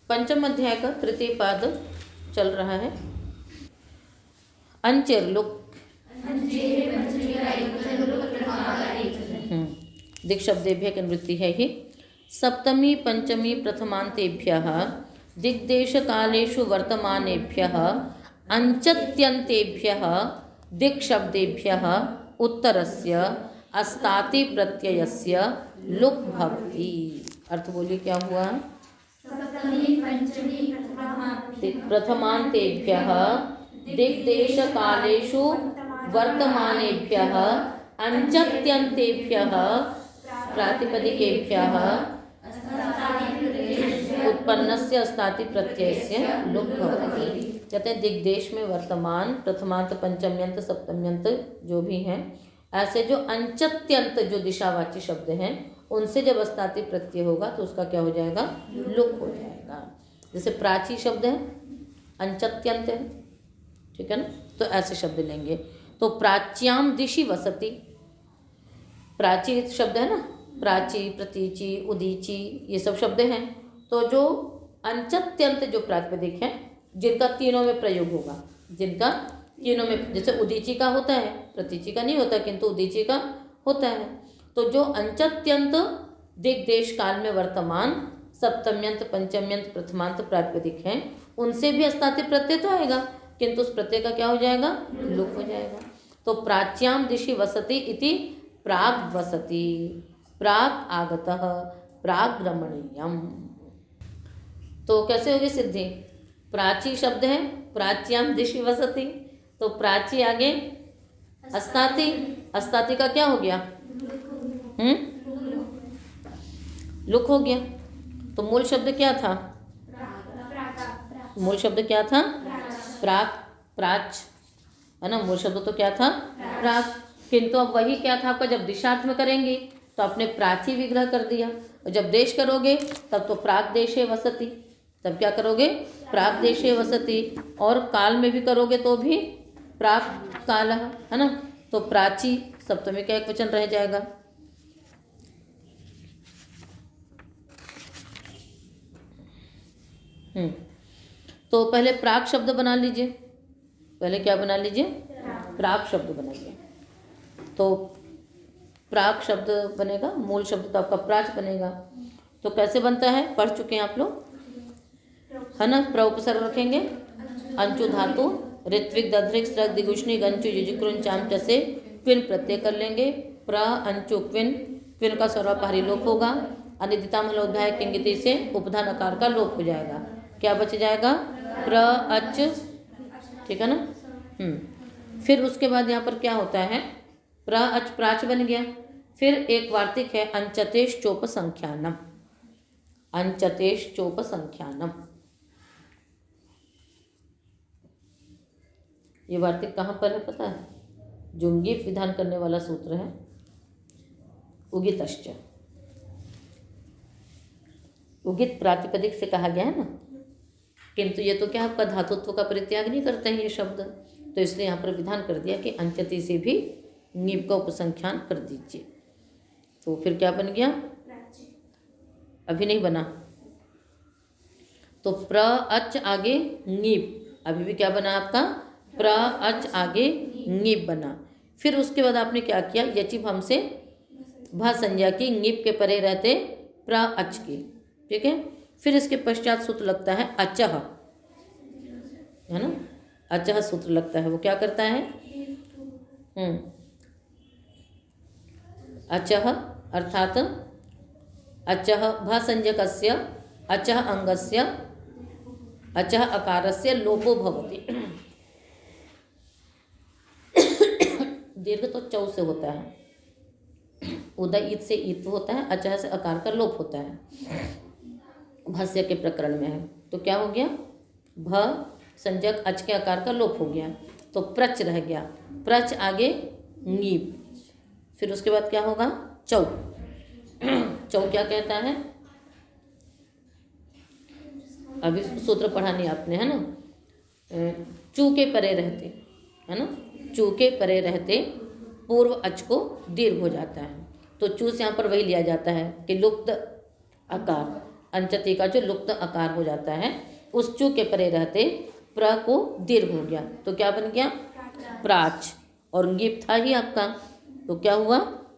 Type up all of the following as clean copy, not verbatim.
पंचम अध्याय का तृतीय पाद चल रहा है। अंचेर लुक दिक् शब्देभ्यः की निवृत्ति है ही। सप्तमी पंचमी प्रथमांतेभ्यः दिग्देशकालेषु वर्तमानेभ्यः अंचत्यन्तेभ्यः दिक् शब्देभ्यः उत्तरस्य अस्ताति प्रत्ययस्य लुक् भवति। अर्थ बोलिए क्या हुआ? प्रथमांतेभ्यः दिग्देशकालेषु वर्तमानेभ्यः अंचत्यन्तेभ्यः प्रातिपदिकेभ्यः उत्पन्नस्य अस्ताति प्रत्ययस्य लुक् भवति। कहते हैं दिग्देश में वर्तमान प्रथमांत पंचम्यंत सप्तम्यंत जो भी हैं, ऐसे जो अंचत्यंत जो दिशावाची शब्द हैं उनसे जब अस्ताति प्रत्यय होगा तो उसका क्या हो जाएगा? लुक् हो जाएगा। जैसे प्राची शब्द है अंचत्यंत है, ठीक है ना, तो ऐसे शब्द लेंगे। तो प्राच्याम दिशि वसति, प्राची शब्द है ना, प्राची प्रतीची उदीची ये सब शब्द हैं। तो जो अंचत्यंत जो प्रातिपदिक है जिनका तीनों में प्रयोग होगा, जिनका तीनों में, जैसे उदीची का होता है, प्रतीची का नहीं होता किंतु उदीची का होता है। तो जो अंचत्यंत दिग्देश काल में वर्तमान सप्तम्यंत पंचम्यंत प्रथमांत प्रातिपदिक हैं उनसे भी अस्ताति प्रत्यय तो आएगा किंतु उस प्रत्यय का क्या हो जाएगा? लुक् हो जाएगा। तो प्राच्याम दिशि वसति इति प्राग वसति, प्राग आगतः, प्राग रमणीयम। तो कैसे होगी सिद्धि? प्राची शब्द है, प्राच्याम दिशि वसति, तो प्राची आगे अस्ताति, अस्ताति का क्या हो गया? लुक् हो गया। तो मूल शब्द क्या था? मूल शब्द क्या था? प्राक, प्राच है ना, मूल शब्द तो क्या था? प्राक। किंतु अब वही क्या था आपका, जब दिशार्थ में करेंगे तो आपने प्राची विग्रह कर दिया, और जब देश करोगे तब तो प्राक देशे वसति, तब क्या करोगे? प्राक देशे वसति। और काल में भी करोगे तो भी प्राक काल है ना, तो प्राची सप्तमी का एक वचन रह जाएगा। तो पहले प्राक शब्द बना लीजिए, पहले क्या बना लीजिए? प्राक शब्द बनाइए। तो प्राक शब्द बनेगा, मूल शब्द तो आपका प्राच बनेगा। तो कैसे बनता है पढ़ चुके हैं आप लोग है ना। प्र उपसर्ग रखेंगे, अंचु धातु ऋत्विक दध्रिक स्रग दिगुष्णी गंचु युजिकृन चाम टसे क्विन प्रत्यय कर लेंगे। प्र अंचु क्विन, क्विन का सर्वापहारी लोप होगा। अनिदिता मलोध्याय किंगिति से उपधान आकार का लोप हो जाएगा। क्या बच जाएगा? प्र अच, ठीक है ना। फिर उसके बाद यहाँ पर क्या होता है? प्र अच प्राच बन गया। फिर एक वार्तिक है अंचतेश चोप संख्यानम, अंचतेश चोप संख्यानम। ये वार्तिक कहाँ पर है पता है? जो ङीप विधान करने वाला सूत्र है उगितश्च, उगित प्रातिपदिक से कहा गया है ना, किंतु ये तो क्या आपका धातुत्व का परित्याग नहीं करते हैं ये शब्द, तो इसलिए यहाँ पर विधान कर दिया कि अंचति से भी ङीप का उपसंख्यान कर दीजिए। तो फिर क्या बन गया? अभी नहीं बना। तो प्र अच आगे ङीप, अभी भी क्या बना आपका? प्र अच आगे ङीप बना। फिर उसके बाद आपने क्या किया? यचि भम से भा संज्ञा की, ङीप के परे रहते प्र अच की, ठीक है। फिर इसके पश्चात सूत्र लगता है अचह, है ना, अचह सूत्र लगता है। वो क्या करता है? अचह अर्थात अचह भासंज्ञकस्य अचह अंगस्य अचह अकारस्य लोपो भवति। दीर्घ तो चौ से होता है, उदय ईत से ईत होता है, अचह से अकार का लोप होता है, भाष्य के प्रकरण में है। तो क्या हो गया? भ संज्ञक अच के आकार का लोप हो गया, तो प्रच रह गया। प्रच आगे ङीप, फिर उसके बाद क्या होगा? चौ। चौ क्या कहता है? अभी सूत्र पढ़ा नहीं आपने, है ना। चू के परे रहते, है ना, चू के परे रहते पूर्व अच को दीर्घ हो जाता है। तो चू से यहाँ पर वही लिया जाता है कि लुप्त आकार, अंचति का जो लुप्त आकार हो जाता है, उस चू के परे रहते प्र को दीर्घ हो गया तो क्या बन गया? प्राच। और ङीप था ही आपका, तो क्या हुआ?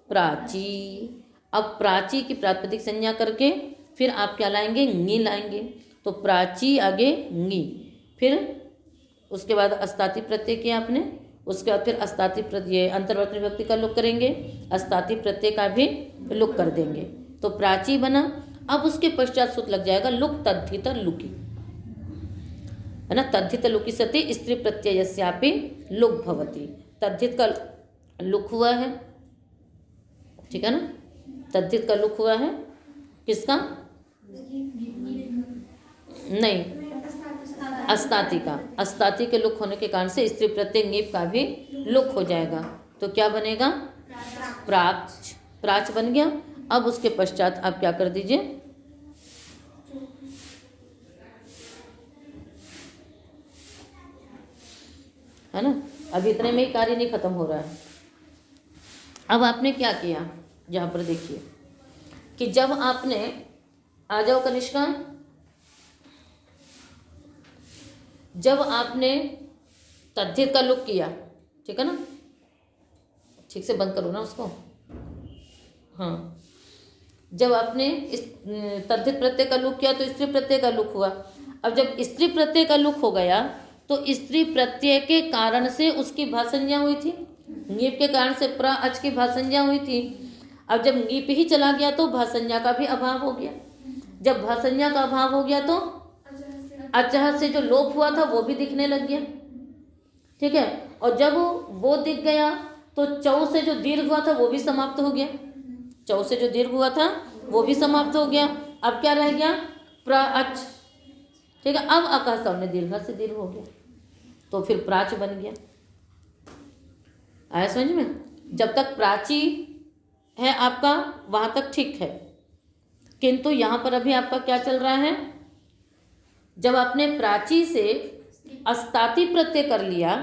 प्राची। अब प्राची की प्रातिपदिक संज्ञा करके फिर आप क्या लाएंगे? ङी लाएंगे। तो प्राची आगे ङी, फिर उसके बाद अस्ताति प्रत्यय किया आपने, उसके बाद फिर अस्ताति प्रत्यय अंतर्वर्ती विभक्ति का लुक करेंगे, अस्ताति प्रत्यय का भी लुक कर देंगे, तो प्राची बना। अब उसके पश्चात सूत्र लग जाएगा लुक तद्धित लुकी, है ना। तद्धित लुकी सति स्त्री प्रत्ययस्यापि लुक भवति। तद्धित का लुक हुआ है, ठीक है ना। तद्धित का लुक हुआ है किसका? नहीं, अस्ताति का। अस्ताति के लुक होने के कारण से स्त्री प्रत्यय ङीप का भी लुक हो जाएगा, तो क्या बनेगा? प्राच। प्राच बन गया। अब उसके पश्चात आप क्या कर दीजिए? है ना। अब इतने में ही कार्य नहीं खत्म हो रहा है। अब आपने क्या किया, जहाँ पर देखिए कि जब आपने, आ जाओ कनिष्का, जब आपने तद्धित का लुक किया, ठीक है ना, ठीक से बंद करो ना उसको, हाँ। जब आपने इस तद्धित प्रत्यय का लुक किया तो स्त्री प्रत्यय का लुक हुआ। अब जब स्त्री प्रत्यय का लुक हो गया तो स्त्री प्रत्यय के कारण से उसकी भाषंज्ञा हुई थी, ङीप के कारण से प्र अच की भाषंज्ञा हुई थी। अब जब ङीप ही चला गया तो भाषंज्ञा का भी अभाव हो गया। जब भाषंज्ञा का अभाव हो गया तो अचह से जो लोप हुआ था वो भी दिखने लग गया, ठीक है। और जब वो दिख गया तो चौ से जो दीर्घ हुआ था वो भी समाप्त हो गया। चौ से जो दीर्घ हुआ था वो भी समाप्त हो गया। अब क्या रह गया? प्र अच, ठीक है। अब आकाश सामने दीर्घ से दीर्घ हो गया तो फिर प्राच बन गया। आया समझ में? जब तक प्राची है आपका वहां तक ठीक है, किंतु यहाँ पर अभी आपका क्या चल रहा है? जब आपने प्राची से अस्ताति प्रत्यय कर लिया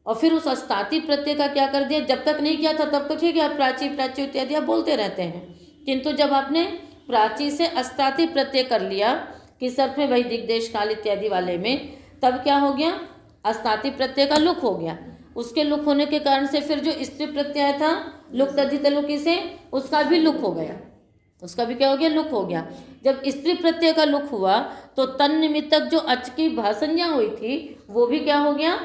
और फिर उस अस्ताति प्रत्यय का क्या कर दिया, जब तक नहीं किया था तब तक ठीक है, आप प्राची प्राची इत्यादि आप बोलते रहते हैं, किंतु जब आपने प्राची से अस्ताति प्रत्यय कर लिया किस अर्थ में? वही दिग्देश काल इत्यादि वाले में, तब क्या हो गया? अस्ताति प्रत्यय का लुक हो गया। उसके लुक होने के कारण से फिर जो स्त्री प्रत्यय था लुक तद्धित लुकी से, उसका भी लुक हो गया, उसका भी क्या हो गया? लुक हो गया। जब स्त्री प्रत्यय का लुक हुआ तो तन्निमित्तक जो अच की भाषंज्ञा हुई थी वो भी क्या हो गया?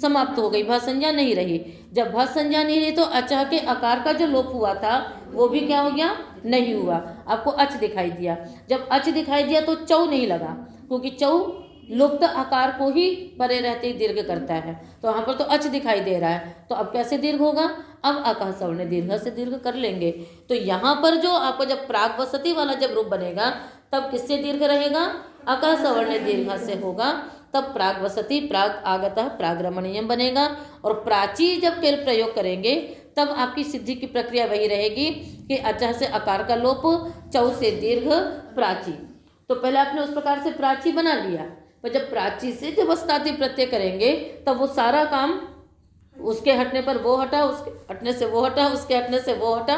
समाप्त हो गई, भाषंज्ञा नहीं रही। जब भाषंज्ञा नहीं रही तो अचह के आकार का जो लोप हुआ था वो भी क्या हो गया? नहीं हुआ। आपको अच दिखाई दिया। जब अच दिखाई दिया तो चौ नहीं लगा, क्योंकि चौ लुप्त आकार को ही परे रहते ही दीर्घ करता है, तो यहाँ पर तो अच दिखाई दे रहा है, तो अब कैसे दीर्घ होगा? अब आकाश सवर्ण दीर्घ से दीर्घ कर लेंगे। तो यहाँ पर जो आपको जब प्राग वसति वाला जब रूप बनेगा तब किससे दीर्घ रहेगा? आकाश सवर्ण दीर्घ से होगा। तब प्राग वसति प्राग आगतः प्राग रमणीयम बनेगा। और प्राची जब केल प्रयोग करेंगे तब आपकी सिद्धि की प्रक्रिया वही रहेगी कि अचह से आकार का लोप, चौ से दीर्घ, प्राची। तो पहले आपने उस प्रकार से प्राची बना लिया, पर जब प्राची से जब अस्ताति प्रत्यय करेंगे तब वो सारा काम, उसके हटने पर वो हटा, उसके हटने से वो हटा, उसके हटने से वो हटा,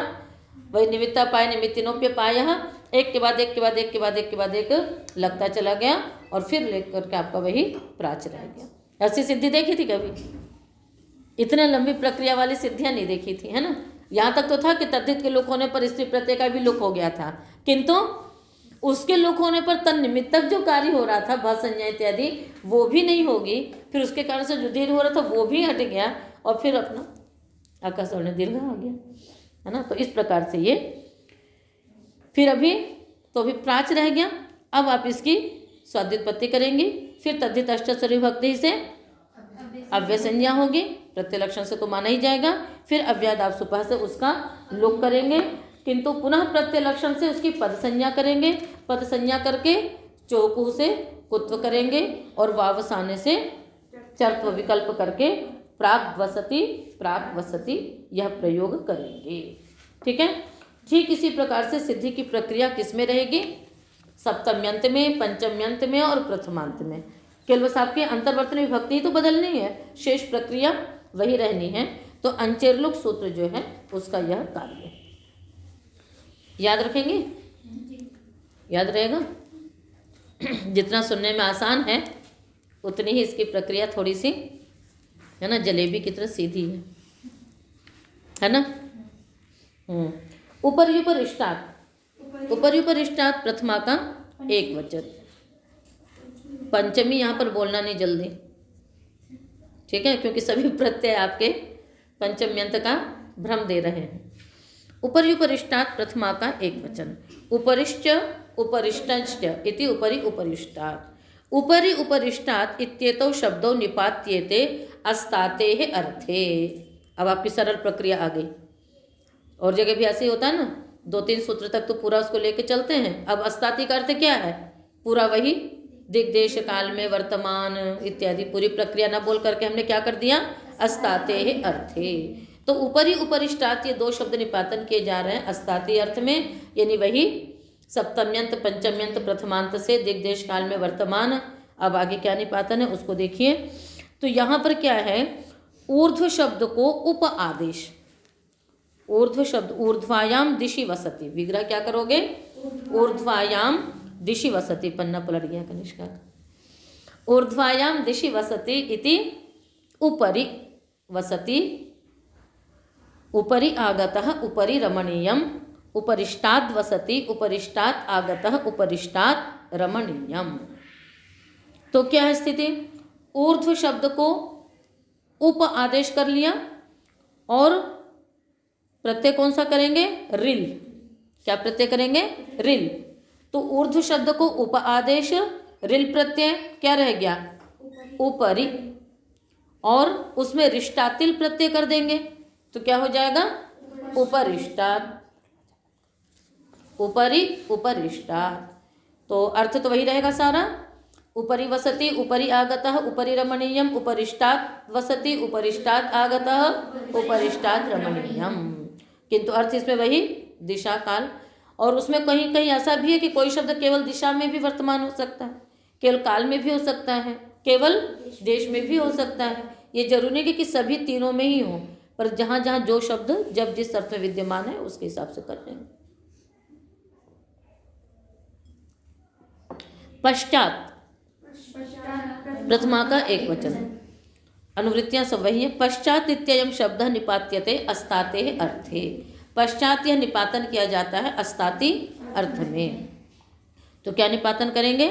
वही निमित्ता पाए निमित्तिनोप्य पाया, एक के बाद एक के बाद एक के बाद एक के बाद एक लगता चला गया और फिर लेकर के आपका वही प्राच रह गया। ऐसी सिद्धि देखी थी कभी? इतने लंबी प्रक्रिया वाली सिद्धियां नहीं देखी थी, है ना। यहाँ तक तो था कि तद्धित के लुक होने पर स्त्री प्रत्यय का भी लुक हो गया था, किंतु उसके लुक होने पर तन्निमित्तक जो कार्य हो रहा था भाषंज्ञा इत्यादि वो भी नहीं होगी, फिर उसके कारण से जो दीर्घ हो रहा था वो भी हट गया और फिर अपना आकाश सवर्ण दीर्घ आ गया, है ना। तो इस प्रकार से ये फिर अभी तो अभी प्राच रह गया। अब आप इसकी स्वाद्युत्पत्ति करेंगे, फिर तद्धित अष्टस्वरी विभक्ति से अव्यय संज्ञा होगी, प्रत्यय लक्षण से तो माना ही जाएगा। फिर अव्यय दाव सुपह से उसका लोक करेंगे, किंतु पुनः प्रत्यय लक्षण से उसकी पद संज्ञा करेंगे, पद संज्ञा करके चौकू से कुत्व करेंगे और वावसाने से चर्त्व विकल्प करके प्राग वसति यह प्रयोग करेंगे, ठीक है। ठीक इसी प्रकार से सिद्धि की प्रक्रिया किसमें रहेगी? सप्तम्यंत में, पंचम्यंत में और प्रथमांत में। केवल बस आपकी अंतर्वर्तन विभक्ति तो बदलनी है, शेष प्रक्रिया वही रहनी है। तो अंचेरलुक सूत्र जो है उसका यह कार्य याद रखेंगे, याद रहेगा। जितना सुनने में आसान है उतनी ही इसकी प्रक्रिया थोड़ी सी है ना, जलेबी की तरह सीधी है ना। उपर्युपरिष्टात्, उपर्युपरिष्टात् प्रथमा का एक वचन। पंचमी यहाँ पर बोलना नहीं जल्दी, ठीक है, क्योंकि सभी प्रत्यय आपके पंचम्यंत का भ्रम दे रहे हैं। उपर्युपरिष्टात् प्रथमा का एक वचन। उपरिश्च उपरिष्टश्च इति उपरि उपरिष्टात्। उपरि उपरिष्टात् इत्येतौ शब्दों निपात्येते अस्तातेः अर्थे। अब आपकी सरल प्रक्रिया आ गई। और जगह भी ऐसे ही होता है ना, 2-3 सूत्र तक तो पूरा उसको लेके चलते हैं। अब अस्ताति का अर्थ क्या है? पूरा वही दिग्देश काल में वर्तमान इत्यादि पूरी प्रक्रिया ना बोल करके हमने क्या कर दिया? अस्तातेः अर्थे। तो उपरि उपरिष्टात् ये 2 शब्द निपातन किए जा रहे हैं अस्ताति अर्थ में, यानी वही सप्तम्यंत पंचम्यंत प्रथमांत से दिग्देश काल में वर्तमान। अब आगे क्या निपातन है उसको देखिए। तो यहाँ पर क्या है? ऊर्ध्व शब्द को उप आदेश, ऊर्ध्व शब्द ऊर्ध्वायाम दिशि वसति, विग्रह क्या करोगे? ऊर्ध्वायाम दिशि वसति। पन्ना पलट गया कनिष्का का। ऊर्ध्वायाम दिशि वसति इति उपरि वसति, उपरि आगतः उपरि रमणीयम, उपरिष्टाद् वसति उपरिष्टात् आगतः उपरिष्टात् रमणीयम। तो क्या है स्थिति? ऊर्ध्व शब्द को उप आदेश कर लिया और प्रत्यय कौन सा करेंगे? रिल। क्या प्रत्यय करेंगे? रिल। तो ऊर्ध्व शब्द को उप आदेश, रिल प्रत्यय क्या रह गया? ऊपरी। और उसमें रिष्टातिल प्रत्यय कर देंगे तो क्या हो जाएगा? उपरिष्टात्। उपरि उपरिष्टात्। तो अर्थ तो वही रहेगा सारा। उपरि वसति उपरि आगतः उपरि रमणीयम, उपरिष्टात् वसति उपरिष्टात् आगतः उपरिष्टात् रमणीयम। किंतु अर्थ इसमें वही दिशा काल। और उसमें कहीं कहीं ऐसा भी है कि कोई शब्द केवल दिशा में भी वर्तमान हो सकता है, केवल काल में भी हो सकता है, केवल देश में भी हो सकता है। ये जरूरी नहीं कि सभी तीनों में ही हो, पर जहाँ जहाँ जो शब्द जब जिस अर्थ में विद्यमान है उसके हिसाब से कर लेंगे। पश्चात प्रथमा का एक वचन। अनुवृत्तियां सब वही है। पश्चात इत्ययम शब्द निपात्यते अस्तातेः अर्थे। पश्चात यह निपातन किया जाता है अस्ताति अर्थ में। तो क्या निपातन करेंगे?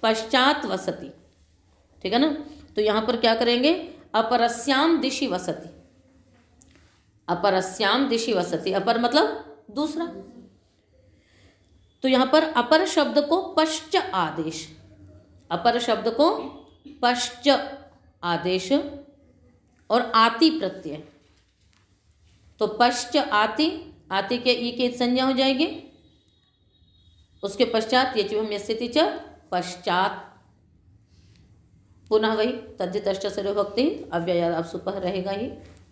पश्चात वसति, ठीक है ना। तो यहाँ पर क्या करेंगे? अपरस्याम दिशि वसति। अपरस्याम दिशि वसति, अपर मतलब दूसरा। तो यहाँ पर अपर शब्द को पश्च आदेश, अपर शब्द को पश्च आदेश और आति प्रत्यय। तो पश्च आति, आति के ई की संज्ञा हो जाएगी। उसके पश्चात यचिवम यस्यति च पश्चात। पुनः वही तद्धितश्च सर्वभक्ति अव्ययाद अब सुपह रहेगा ही,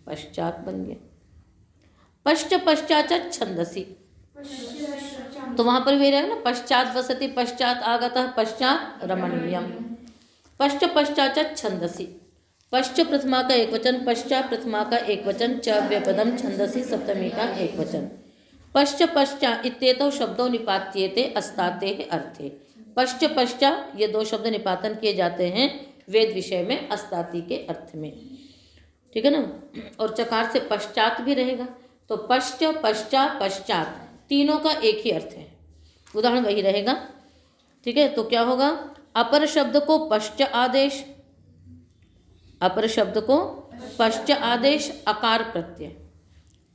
पश्चात बन गया। पश्च पश्चात छंदसी, तो वहां पर भी रहेगा ना पश्चात वसति पश्चात आगतः पश्चात रमणीयम। पश्च पश्चात छंदसी। पश्च प्रथमा का एक वचन, पश्चात प्रथमा का एक वचन, च व्यपदम छंदसी सप्तमी का एक वचन। पश्च पश्चात इत्येतौ शब्दों निपात्येते अस्तातेः अर्थे। पश्च पश्चात ये 2 शब्द निपातन किए जाते हैं वेद विषय में अस्ताति के अर्थ में, ठीक है ना। और चकार से पश्चात भी रहेगा। तो पश्च पश्चात पश्चात तीनों का एक ही अर्थ है, उदाहरण वही रहेगा, ठीक है। तो क्या होगा? अपर शब्द को पश्च आदेश, अपर शब्द को पश्च आदेश अकार प्रत्यय।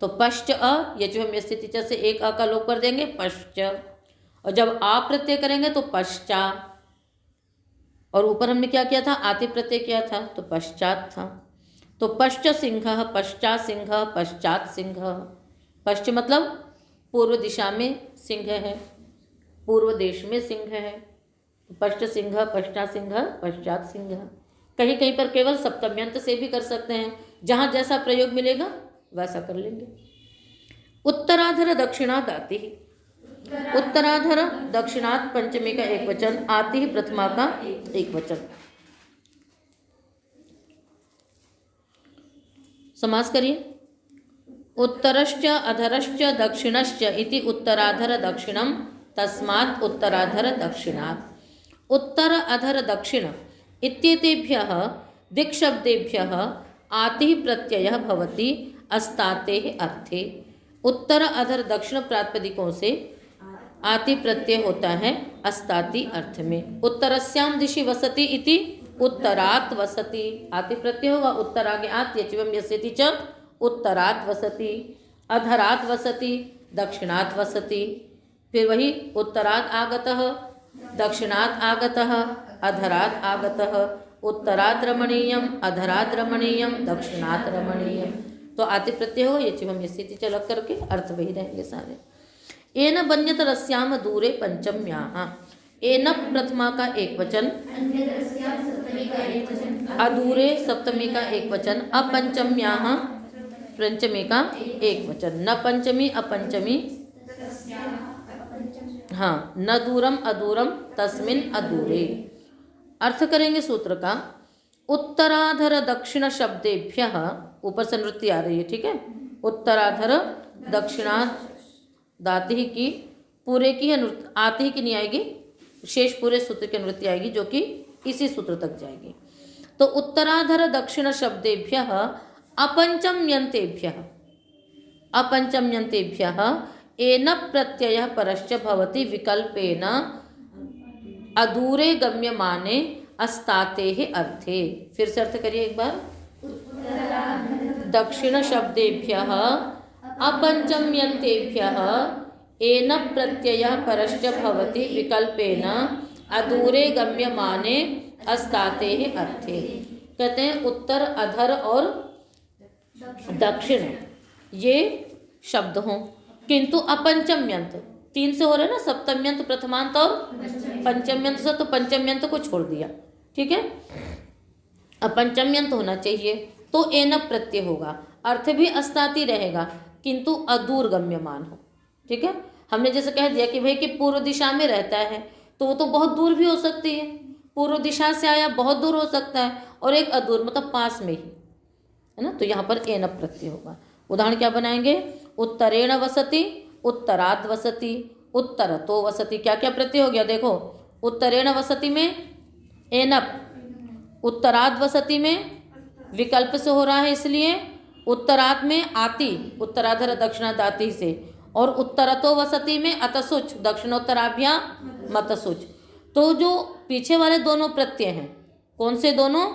तो पश्च अ यचुहम यस्यति च से एक अ का लोप कर देंगे पश्च, और जब आ प्रत्यय करेंगे तो पश्चा। और ऊपर हमने क्या किया था? आति प्रत्यय किया था तो पश्चात था। तो पश्च सिंह पश्चात सिंह पश्चात सिंह। पश्च मतलब पूर्व दिशा में सिंह है, पूर्व देश में सिंह है। पश्च सिंह पश्चात सिंह पश्चात सिंह। कहीं कहीं पर केवल सप्तम्यंत से भी कर सकते हैं, जहाँ जैसा प्रयोग मिलेगा वैसा कर लेंगे। उत्तराधर दक्षिणात आति, उत्तराधर दक्षिणात पंचमी का एक वचन, आति प्रथमा का एक वचन। समास करिए। उत्तरश्च अधरश्च दक्षिणश्च इति उत्तराधर दक्षिणम तस्मात् उत्तराधर दक्षिणात्। उत्तर अधर दक्षिण इत्येतेभ्यः दिक्शब्देभ्यः आतिः प्रत्ययः भवति अस्तातेः अर्थे। उत्तर अधर दक्षिण प्रातिपदिकों से आति प्रत्यय होता है अस्ताति अर्थ में। उत्तरस्याम दिशि वसति इति उत्तरात् वसति, आति प्रत्यय होगा, उत्तर आगे आत यचिवम यस्यति च उत्तरात् वसति। अधरात् वसति दक्षिणात् वसति, फिर वही उत्तरात् आगतः दक्षिणात् आगतः अधरात् आगतः, उत्तरात् रमणीयम अधरात् रमणीयम दक्षिणात् रमणीयम। तो आति प्रत्यय हो यचिवम यस्यति च लग करके अर्थ वही रहेंगे सारे। एन बन्यतरस्याम दूरे पंचम्याः, एन प्रथमा का एक वचन, अधूरे सप्तमी का एक वचन, अपंचम्याः पंचमी का एक वचन, न पंचमी अपंचमी, हाँ, न दूरम अदूरम तस्मिन अदूरे। अर्थ करेंगे सूत्र का। उत्तराधर दक्षिण शब्देभ्यः, ऊपर से नृत्य आ रही है, ठीक है। उत्तराधर दक्षिणा दाति की पूरे की नृत्य आती ही की नहीं आएगी, शेष पूरे सूत्र के नृत्य आएगी जो कि इसी सूत्र तक जाएगी। तो उत्तराधर दक्षिण शब्देभ्यः अपंचम्यन्तेभ्यः, अपंचम्यन्तेभ्यः एन प्रत्ययः परश्च भवति विकल्पेन अधूरे गम्यमाने अस्तातेः अर्थे। फिर से अर्थ करिए एक बार। दक्षिण शब्देभ्यः अपंचम्यन्तेभ्यः एन प्रत्ययः परश्च भवति विकल्पेन अधूरे गम्यमाने अस्तातेः अर्थे। कहते हैं उत्तर अधर और दक्षिण ये शब्द हों, किंतु अपंचम्यंत, तीन से हो रहे ना, सप्तम्यंत प्रथमांत और पंचम्यंत से, तो पंचम्यंत को छोड़ दिया, ठीक है। अपंचम्यंत होना चाहिए तो एन प्रत्यय होगा, अर्थ भी अस्ताति रहेगा किंतु अदूर गम्यमान हो, ठीक है। हमने जैसे कह दिया कि भाई कि पूर्व दिशा में रहता है तो वो तो बहुत दूर भी हो सकती है, पूर्व दिशा से आया बहुत दूर हो सकता है, और एक अदूर मतलब पास में ही है ना, तो यहाँ पर एन प्रत्यय होगा। उदाहरण क्या बनाएंगे? उत्तरेण वसति, उत्तरात् वसति, उत्तरतो वसति। क्या क्या प्रत्यय हो गया देखो। उत्तरेण वसति में एनप, उत्तरात् वसति में विकल्प से हो रहा है इसलिए उत्तरात् में आति, उत्तराधर दक्षिणादाति से, और उत्तरतो वसति में अतसुच, दक्षिणोत्तराभ्या मतसुच। तो जो पीछे वाले दोनों प्रत्यय हैं, कौन से दोनों?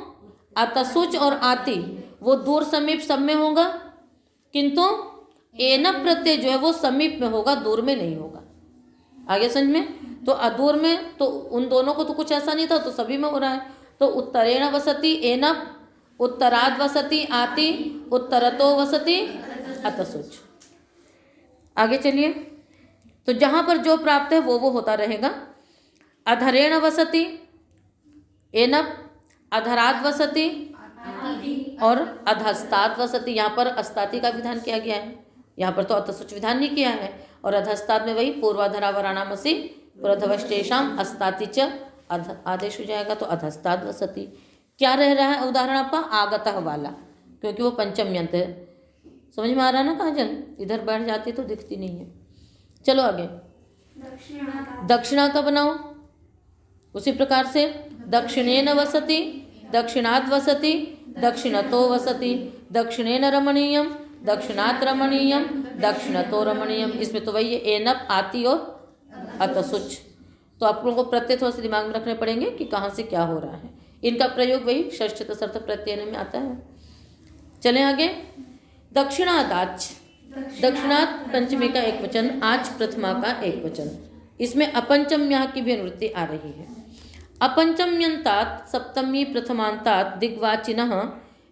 अतसुच और आति, वो दूर समीप सब में होगा, किंतु एन प्रत्यय जो है वो समीप में होगा, दूर में नहीं होगा। आगे समझ में? तो अदूर में तो उन दोनों को तो कुछ ऐसा नहीं था, तो सभी में हो रहा है। तो उत्तरेण वसति एनप, उत्तराद वसति आति, उत्तरतो वसति अतसुच। आगे चलिए, तो जहाँ पर जो प्राप्त है वो होता रहेगा। अधरेण वसति एनप, अधराद वसति और अधस्तात् वसति। यहाँ पर अस्ताति का विधान किया गया है, यहाँ पर तो अतसुच विधान नहीं किया है। और अधस्तात् में वही पूर्वाधरावराणामसि पुरधवश्चेषाम अस्ताति च आदेश हो जाएगा, तो अधस्तात् वसति। क्या रह रहा है उदाहरण आपका? आगतः वाला, क्योंकि वो पंचम्यंत है। समझ में आ रहा है ना काजल? इधर बैठ जाती तो दिखती नहीं है। चलो आगे। दक्षिणा का बनाओ उसी प्रकार से। दक्षिणेन वसति, दक्षिणात् वसति, दक्षिणतो वसति, दक्षिणेन रमणीयम, दक्षिणात् रमणीयम, दक्षिणतो रमणीयम। इसमें तो वही है एनप, आति और अतसुच। तो आप लोगों को प्रत्यय थोड़ा सा दिमाग में रखने पड़ेंगे कि कहाँ से क्या हो रहा है। इनका प्रयोग वही षष्ठ तसर्थ प्रत्यय में आता है। चलें आगे। दक्षिणादाच, दक्षिणात् पंचमी का एक वचन, आज प्रथमा का एक वचन। इसमें अपंचम्या की भी अनुवृत्ति आ रही है। अपंचम्यंतात् सप्तमी प्रथमांतात् दिग्वाचिनः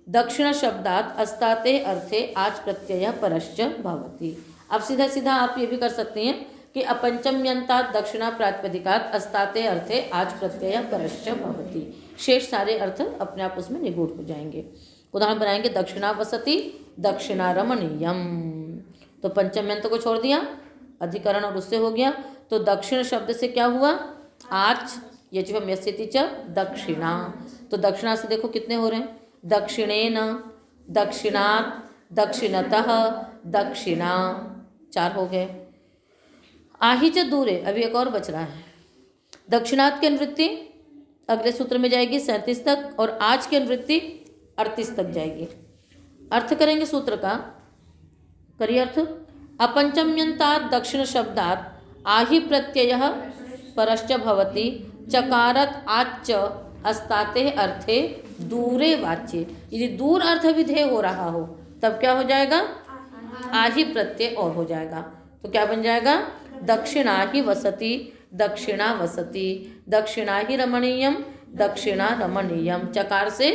दक्षिण शब्दात् अस्ताते अर्थे आज प्रत्यय परश्च भवति। अब सीधा सीधा आप ये भी कर सकते हैं कि अपंचम्यंतात् दक्षिणा प्रातिपदिकात् अस्ताते अर्थे आज प्रत्यय परश्च भवति। शेष सारे अर्थ अपने आप उसमें निगूढ़ हो जाएंगे। उदाहरण बनाएंगे। दक्षिणा वसति, दक्षिणा रमणीयम। तो पंचम्यंत को छोड़ दिया, अधिकरण और उससे हो गया। तो दक्षिण शब्द से क्या हुआ? आज यजुवम यस्यति च दक्षिणा। तो दक्षिणा से देखो कितने हो रहे हैं? दक्षिणेन, दक्षिणात्, दक्षिणतः, दक्षिणा, 4 हो गए। आही च दूरे, अभी एक और बच रहा है। दक्षिणात की अनुवृत्ति अगले सूत्र में जाएगी 37 तक, और आज की अनुवृत्ति 38 तक जाएगी। अर्थ करेंगे सूत्र का, करिए अर्थ। अपंचम्यंतात् दक्षिण शब्दात् आही प्रत्यय परश्च भवति, चकारत आच्च अस्ताते अर्थे दूरे वाच्ये। यदि दूर अर्थ विधेय हो रहा हो तब क्या हो जाएगा, आही प्रत्यय और हो जाएगा। तो क्या बन जाएगा, दक्षिणा ही वसति, दक्षिणा वसति, दक्षिणा ही रमणीयम, दक्षिणा रमणीयम। चकार से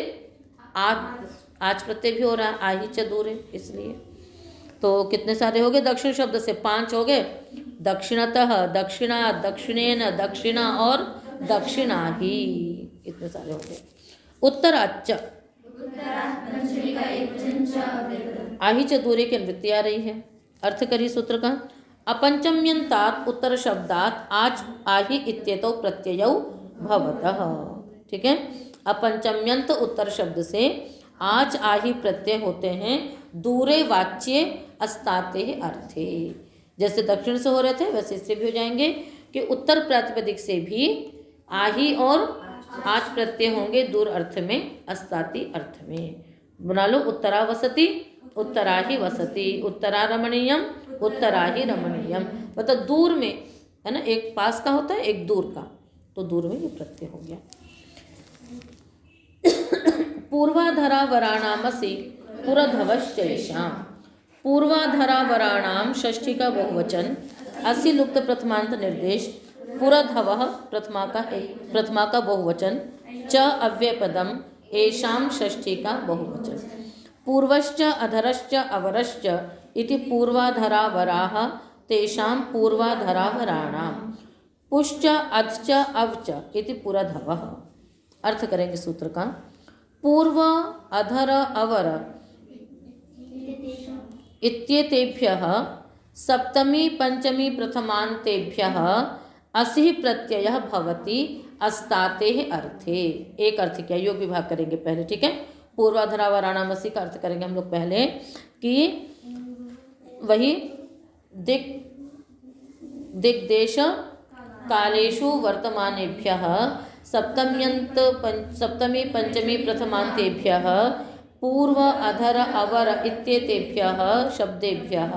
आज प्रत्यय भी हो रहा है, आही च दूरे, इसलिए। तो कितने सारे हो गए, दक्षिण शब्द से 5 हो गए। दक्षिणतः, दक्षिणा, दक्षिणेन, दक्षिणा और दक्षिणा ही, इतने सारे हो गए। उत्तराच्च, आही च दूरे की अनुवृत्ति आ रही है। अर्थ करिए सूत्र का। अपंचम्यंतात् उत्तर शब्दात् आज आही इत्येतौ प्रत्ययौ भवतः। ठीक है, अपंचम्यंत उत्तर शब्द से आज आही प्रत्यय होते हैं, दूरे वाच्ये अस्ताते अर्थे। जैसे दक्षिण से हो रहे थे वैसे इससे भी हो जाएंगे कि उत्तर प्रातिपदिक से भी आही और आज प्रत्यय होंगे दूर अर्थ में, अस्ताति अर्थ में। बना लो, उत्तरा वसति, उत्तरा ही वसति, उत्तरा रमणीयम, उत्तरा ही रमणीयम। मतलब दूर में है ना, एक पास का होता है एक दूर का, तो दूर में ये प्रत्यय हो गया। पूर्वाधरावराणामसि पुरधवश्चैषां, पूर्वाधरावराणाम षष्ठी का बहुवचन, असि लुप्त प्रथमांत निर्देश, पुरधवः प्रथमा का बहुवचन, च अव्ययपदम, एषां षष्ठी का बहुवचन। पूर्वश्च अधरश्च अवरश्च इति पूर्वाधरावराः, तेषां पूर्वाधरावराणां। पुश्च अधश्च अवच इति पुरधवः। अर्थ करेंगे सूत्र का। पूर्व अधर अवर इत्येतेभ्यः सप्तमी पंचमी प्रथमान्तेभ्यः असि प्रत्ययः भवति अस्ताते अर्थे। एक अर्थ क्या, योग विभाग करेंगे पहले। ठीक है, पूर्वाधरावराणामसि का अर्थ करेंगे हम लोग पहले कि वही दिग्देश कालेषु वर्तमानेभ्यः सप्तमी पंचमी प्रथमान्तेभ्यः पूर्व अधर अवर इत्येतेभ्यः शब्देभ्यः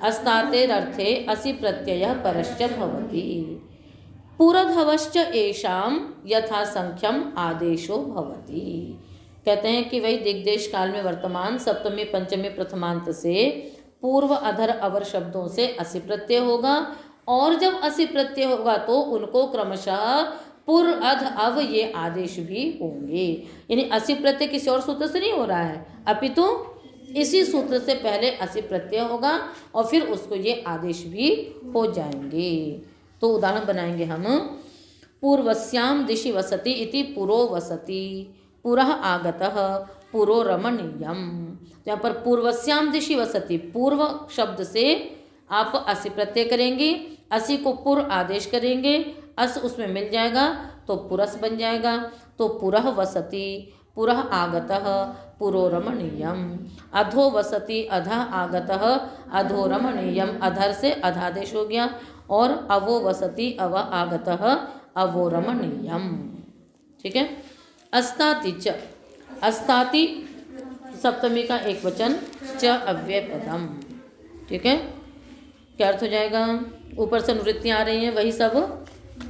अस्तातेरर्थे असि प्रत्ययः परश्च भवति। पुरधवश्च एषां यथासंख्यम आदेशो भवति। कहते हैं कि वही दिग्देश काल में वर्तमान सप्तमी पंचमी प्रथमांत से पूर्व अधर अवर शब्दों से असि प्रत्यय होगा, और जब असि प्रत्यय होगा तो उनको क्रमशः पुर अध अव ये आदेश भी होंगे। यानी असि प्रत्यय किसी और सूत्र से नहीं हो रहा है, अपितु इसी सूत्र से पहले असि प्रत्यय होगा और फिर उसको ये आदेश भी हो जाएंगे। तो उदाहरण बनाएंगे हम। पूर्वस्याम दिशि वसति इति पुरो वसति, पुरः आगतः, पुरो रमणीयम। यहाँ पर पूर्वस्याम दिशि वसति, पूर्व शब्द से आप असि प्रत्यय करेंगे, असि को पुर आदेश करेंगे, अस उसमें मिल जाएगा तो पुरस बन जाएगा। तो पुरः वसति, पुरः आगतः, पुरो रमणीयम। अधो वसति, अधः आगतः, अधो रमणीयम। अधर से अधादेश हो गया। और अवो वसति, अव आगतः, अवो रमणीयम। ठीक है। अस्ताति च, अस्ताति सप्तमी का एक वचन, च अव्यय पदम। ठीक है, क्या अर्थ हो जाएगा। ऊपर से अनुवृत्तियाँ आ रही हैं, वही सब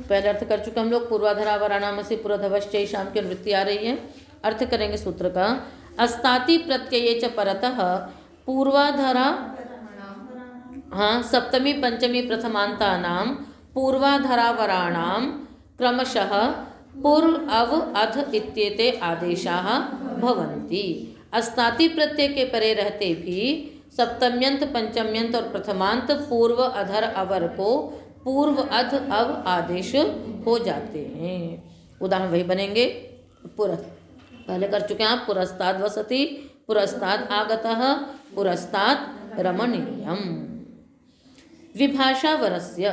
पहले अर्थ कर चुके हम लोग। पूर्वाधरावराणामसि पुरधवश्चैषां की अनुवृत्ति आ रही है। अर्थ करेंगे सूत्र का। अस्ताति प्रत्यये च परतः पूर्वाधरा, हाँ, सप्तमी पंचमी प्रथमांतानां पूर्वाधरावराणां क्रमशः पुर अव अध इत्येते आदेशाः भवन्ति। अस्ताति प्रत्यय के परे रहते भी सप्तम्यंत पंचम्यंत और प्रथमांत पूर्व अधर अवर को पूर्व अध अव आदेश हो जाते हैं। उदाहरण वही बनेंगे। पहले कर चुके हैं आप। पुरस्ताद वसति, पुरस्ताद आगतः, पुरस्ताद रमणीयम। विभाषा वरस्य,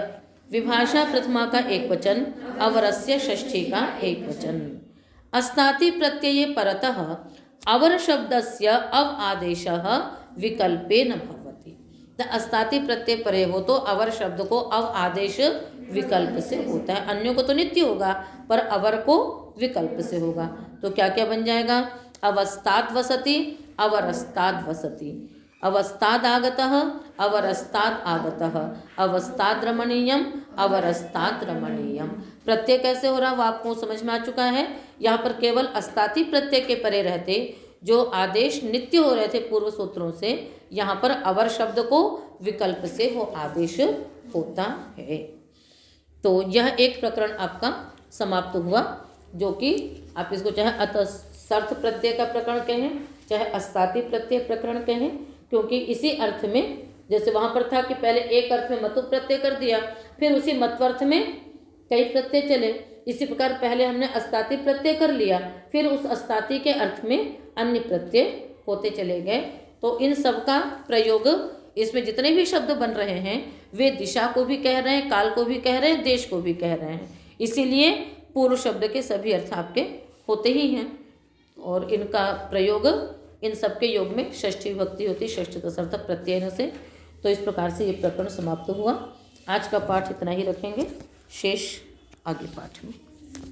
विभाषा प्रथमा का एक वचन, अवरस्य षष्ठी का एक वचन। अस्ताति प्रत्यये परतः अवर शब्दस्य अव आदेशः विकल्पे न भवति। अस्ताति प्रत्यय परे हो तो अवर शब्द को अव आदेश विकल्प से होता है। अन्यों को तो नित्य होगा पर अवर को विकल्प से होगा। तो क्या क्या बन जाएगा? अवस्थात वसति, अवरस्ताद वसति, अवस्थाद आगतः, अवरस्ताद आगतः, अवस्थाद रमणीयम, अवरस्ताद रमणीयम। प्रत्यय कैसे हो रहा वो आपको समझ में आ चुका है। यहाँ पर केवल अस्ताति प्रत्यय के परे रहते जो आदेश नित्य हो रहे थे पूर्व सूत्रों से, यहाँ पर अवर शब्द को विकल्प से वो आदेश होता है। तो यह एक प्रकरण आपका समाप्त हुआ, जो कि आप इसको चाहे अतसर्थ प्रत्यय का प्रकरण कहें चाहे अस्ताति प्रत्यय प्रकरण कहें, क्योंकि इसी अर्थ में जैसे वहाँ पर था कि पहले एक अर्थ में मतु प्रत्यय कर दिया, फिर उसी मत्वर्थ में कई प्रत्यय चले। इसी प्रकार पहले हमने अस्ताति प्रत्यय कर लिया, फिर उस अस्ताति के अर्थ में अन्य प्रत्यय होते चले गए। तो इन सब का प्रयोग, इसमें जितने भी शब्द बन रहे हैं वे दिशा को भी कह रहे हैं, काल को भी कह रहे हैं, देश को भी कह रहे हैं। इसीलिए पूर्व शब्द के सभी अर्थ आपके होते ही हैं और इनका प्रयोग इन सबके योग में षष्ठी विभक्ति होती, षष्ठी तसर्थक प्रत्यय से। तो इस प्रकार से ये प्रकरण समाप्त हुआ। आज का पाठ इतना ही रखेंगे, शेष आगे पाठ में।